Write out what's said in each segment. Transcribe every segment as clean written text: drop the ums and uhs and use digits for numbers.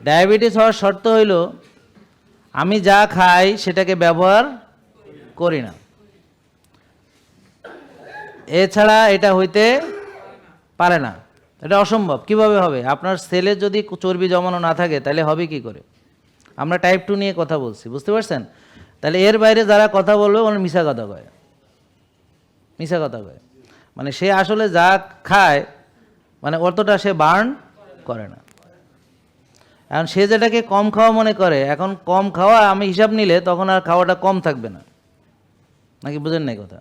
Diabetes হওয়ার শর্ত হইল আমি যা খাই সেটাকে ব্যবহার করি না, এছাড়া এটা হইতে পারে না, এটা অসম্ভব। কিভাবে হবে? আপনার সেলে যদি চর্বি জমানো না থাকে তাহলে হবে কি করে? আমরা টাইপ 2 নিয়ে কথা বলছি, বুঝতে পারছেন? তাহলে এর বাইরে যারা কথা বলবে ওরা মিশা কথা কয়, মিশা কথা কয়। মানে সে আসলে যা খায় মানে অতটা সে বার্ন করে না। এখন সে যেটাকে কম খাওয়া মনে করে, এখন কম খাওয়া আমি হিসাব নিলে তখন আর খাওয়াটা কম থাকবে না, নাকি বুঝেন নাই কথা?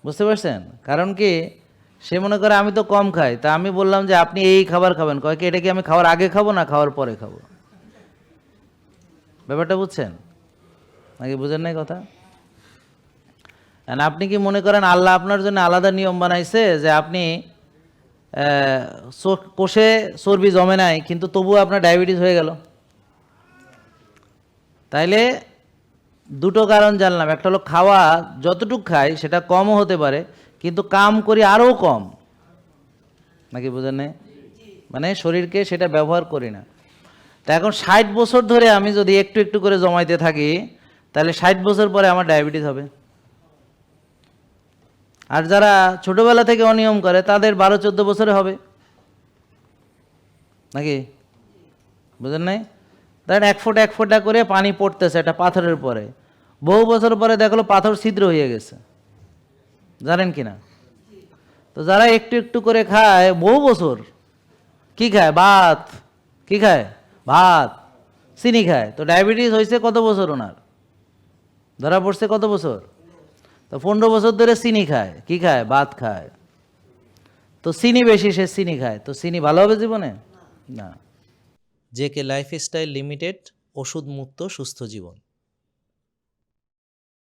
বুঝতে পারছেন? কারণ কি, সে মনে করে আমি তো কম খাই, তা আমি বললাম যে আপনি এই খাবার খাবেন, কয় কি এটা কি আমি খাওয়ার আগে খাবো না খাওয়ার পরে খাবো? ব্যাপারটা বুঝছেন নাকি বুঝেন নাই কথা? আপনি কি মনে করেন আল্লাহ আপনার জন্য আলাদা নিয়ম বানাইছে যে আপনি কোষে চর্বি জমে নাই কিন্তু তবুও আপনার ডায়াবেটিস হয়ে গেল? তাইলে দুটো কারণ জানলাম, একটা হলো খাওয়া যতটুকু খাই সেটা কমও হতে পারে, কিন্তু কাম করি আরও কম, নাকি বুঝেন নাই? মানে শরীরকে সেটা ব্যবহার করি না। তা এখন 60 বছর ধরে আমি যদি একটু একটু করে জমাইতে থাকি তাহলে 60 বছর পরে আমার ডায়াবেটিস হবে। আর যারা ছোটবেলা থেকে অনিয়ম করে তাদের 12-14 বছরে হবে, নাকি বুঝেন নাই? দেখেন এক ফোঁটা করে পানি পড়তেছে একটা পাথরের পরে, বহু বছর পরে দেখলো পাথর ছিদ্র হয়ে গেছে, জানেন কি না? তো যারা একটু একটু করে খায় বহু বছর, কি খায়? ভাত। কি খায়? ভাত, চিনি খায়। তো ডায়াবেটিস হয়েছে কত বছর ওনার? ধরা পড়ছে কত বছর? তো 15 বছর ধরে চিনি খায়। কি খায়? ভাত খায়। তো চিনি বেশি, সে চিনি খায়, তো চিনি ভালো হবে জীবনে? না। জেকে লাইফস্টাইল লিমিটেড, ওষুধ মুক্ত সুস্থ জীবন।